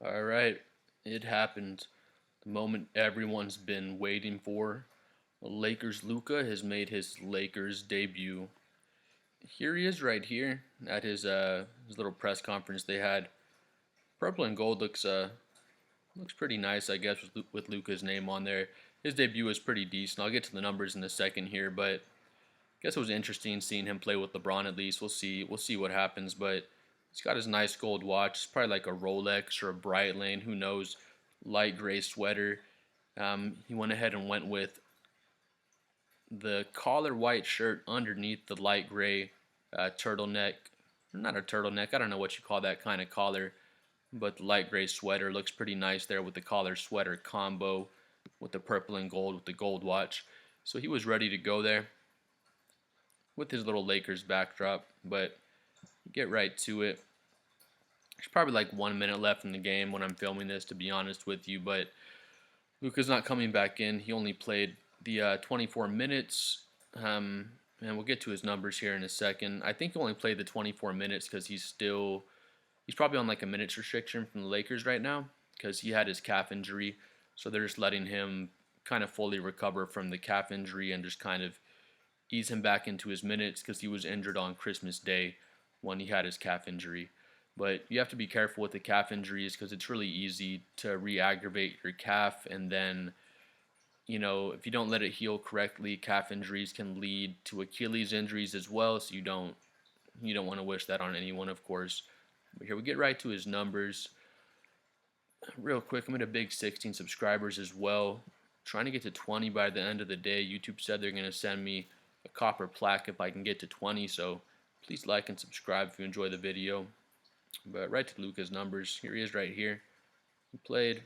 All right, it happened. The moment everyone's been waiting for. Lakers Luka has made his Lakers debut. Here he is right here at his little press conference they had. Purple and gold looks pretty nice, I guess, with Luka's name on there. His debut was pretty decent. I'll get to the numbers in a second here, but I guess it was interesting seeing him play with LeBron at least. We'll see what happens, but he's got his nice gold watch. It's probably like a Rolex or a Breitling, who knows? Light gray sweater. He went ahead and went with the collar white shirt underneath the light gray turtleneck. Not a turtleneck. I don't know what you call that kind of collar, but the light gray sweater looks pretty nice there with the collar sweater combo with the purple and gold with the gold watch. So he was ready to go there with his little Lakers backdrop, but get right to it. There's probably like 1 minute left in the game when I'm filming this, to be honest with you, but Luka's not coming back in. He only played the 24 minutes, and we'll get to his numbers here in a second. I think he only played the 24 minutes because he's probably on like a minutes restriction from the Lakers right now because he had his calf injury, so they're just letting him kind of fully recover from the calf injury and just kind of ease him back into his minutes because he was injured on Christmas Day when he had his calf injury. But you have to be careful with the calf injuries because it's really easy to re-aggravate your calf, and then if you don't let it heal correctly, calf injuries can lead to Achilles injuries as well. So you don't want to wish that on anyone, of course. But here we get right to his numbers real quick. I'm at a big 16 subscribers as well. Trying to get to 20 by the end of the day. YouTube said they're going to send me a copper plaque if I can get to 20. So please like and subscribe if you enjoy the video. But right to Luka's numbers. Here he is right here. He played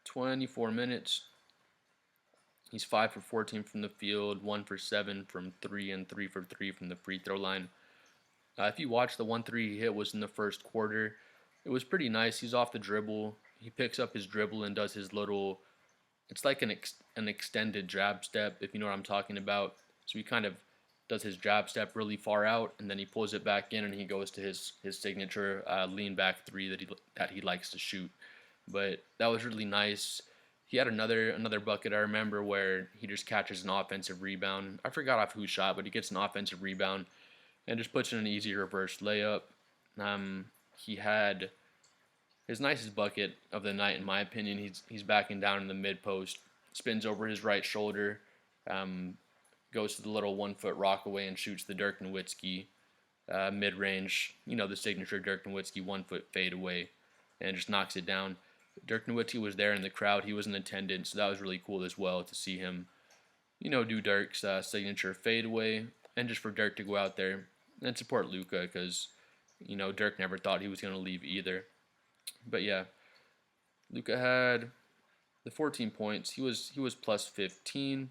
24 minutes. He's 5 for 14 from the field, 1 for 7 from 3, and 3 for 3 from the free throw line. If you watch, the 1-3 he hit was in the first quarter. It was pretty nice. He's off the dribble. He picks up his dribble and does his little, it's like an extended jab step, if you know what I'm talking about. So he kind of does his jab step really far out, and then he pulls it back in, and he goes to his signature lean back three that he likes to shoot. But that was really nice. He had another bucket I remember where he just catches an offensive rebound. I forgot off who shot, but he gets an offensive rebound and just puts in an easy reverse layup. He had his nicest bucket of the night, in my opinion. He's backing down in the mid post, spins over his right shoulder, goes to the little 1 foot rock away and shoots the Dirk Nowitzki mid range. The signature Dirk Nowitzki 1 foot fade away, and just knocks it down. Dirk Nowitzki was there in the crowd. He was in attendance, so that was really cool as well to see him, do Dirk's signature fadeaway, and just for Dirk to go out there and support Luka because, Dirk never thought he was going to leave either. But yeah, Luka had the 14 points. He was plus 15,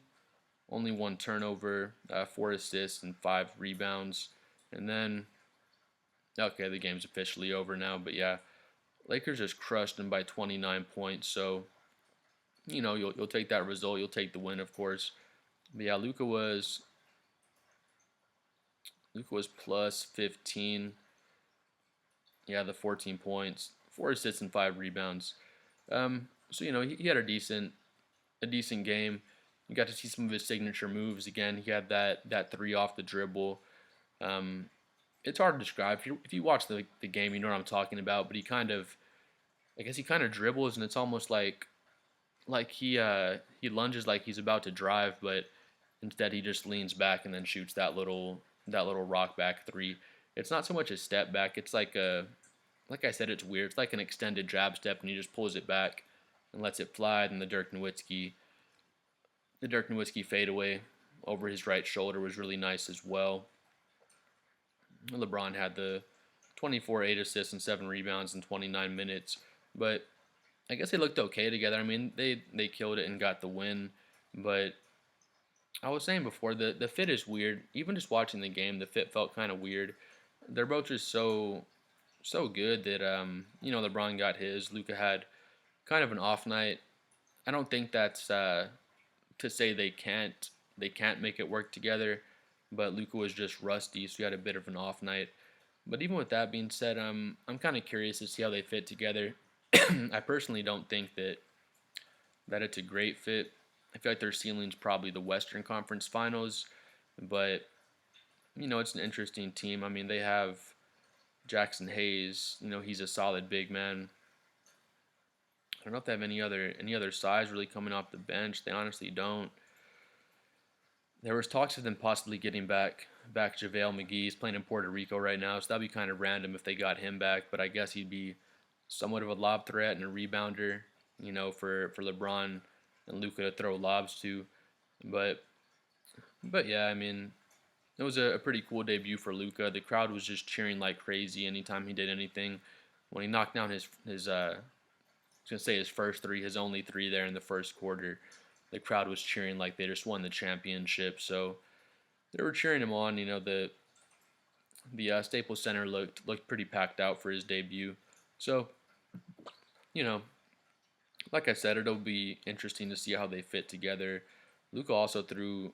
only 1 turnover, 4 assists, and 5 rebounds. And then, okay, the game's officially over now. But yeah, Lakers just crushed them by 29 points. So, you'll take that result. You'll take the win, of course. But yeah, Luka was plus 15. Yeah, the 14 points, 4 assists, and 5 rebounds. So he had a decent game. You got to see some of his signature moves again. He had that three off the dribble. It's hard to describe. If you watch the game, you know what I'm talking about. But I guess he kind of dribbles, and it's almost like he lunges like he's about to drive, but instead he just leans back and then shoots that little rock back three. It's not so much a step back. It's like I said, it's weird. It's like an extended jab step, and he just pulls it back and lets it fly. And the Dirk Nowitzki fadeaway over his right shoulder was really nice as well. LeBron had the 24, 8 assists, and 7 rebounds in 29 minutes. But I guess they looked okay together. I mean, they killed it and got the win. But I was saying before, the fit is weird. Even just watching the game, the fit felt kind of weird. They're both just so good that LeBron got his. Luka had kind of an off night. I don't think that's to say they can't make it work together, but Luka was just rusty, so he had a bit of an off night. But even with that being said, I'm kind of curious to see how they fit together. I personally don't think that it's a great fit. I feel like their ceiling's probably the Western Conference Finals, but it's an interesting team. I mean, they have Jackson Hayes. He's a solid big man. I don't know if they have any other size really coming off the bench. They honestly don't. There was talks of them possibly getting back JaVale McGee. He's playing in Puerto Rico right now, so that'd be kind of random if they got him back. But I guess he'd be somewhat of a lob threat and a rebounder, for LeBron and Luka to throw lobs to. But but yeah, I mean, it was a pretty cool debut for Luka. The crowd was just cheering like crazy anytime he did anything. When he knocked down his I was gonna say his first three, his only three there in the first quarter, the crowd was cheering like they just won the championship. So they were cheering him on. The Staples Center looked pretty packed out for his debut. So you know, like I said, it'll be interesting to see how they fit together. Luka also threw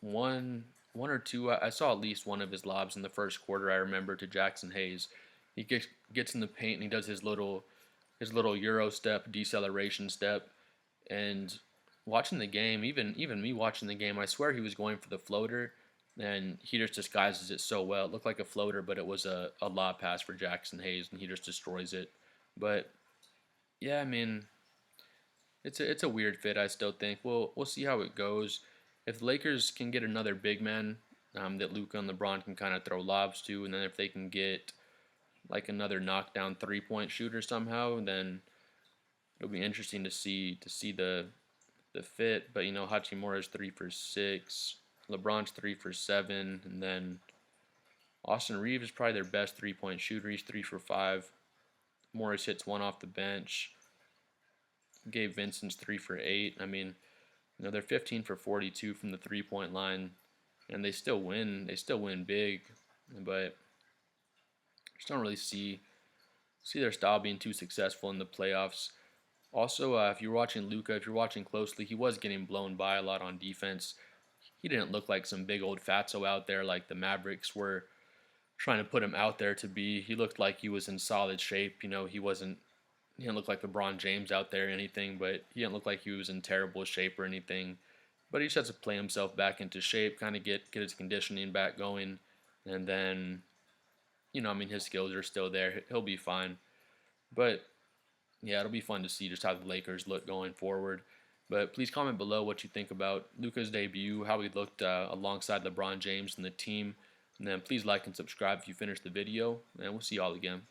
one or two. I saw at least one of his lobs in the first quarter. I remember to Jackson Hayes. He gets in the paint and he does his little Euro step, deceleration step, and watching the game, even me watching the game, I swear he was going for the floater, and he just disguises it so well. It looked like a floater, but it was a lob pass for Jackson Hayes, and he just destroys it. But yeah, I mean, it's a weird fit. I still think we'll see how it goes. If the Lakers can get another big man that Luka and LeBron can kind of throw lobs to, and then if they can get like another knockdown 3-point shooter somehow, then it'll be interesting to see the fit. But Hachimura's 3 for 6, LeBron's 3 for 7, and then Austin Reeves is probably their best 3-point shooter. He's 3 for 5. Morris hits one off the bench. Gabe Vincent's 3 for 8. I mean, they're 15 for 42 from the 3-point line, and they still win. They still win big, but just don't really see their style being too successful in the playoffs. Also, if you're watching Luka, if you're watching closely, he was getting blown by a lot on defense. He didn't look like some big old fatso out there like the Mavericks were trying to put him out there to be. He looked like he was in solid shape. He didn't look like LeBron James out there or anything, but he didn't look like he was in terrible shape or anything. But he just has to play himself back into shape, kind of get his conditioning back going, and then, I mean, his skills are still there. He'll be fine. But yeah, it'll be fun to see just how the Lakers look going forward. But please comment below what you think about Luka's debut, how he looked alongside LeBron James and the team. And then please like and subscribe if you finished the video. And we'll see y'all again.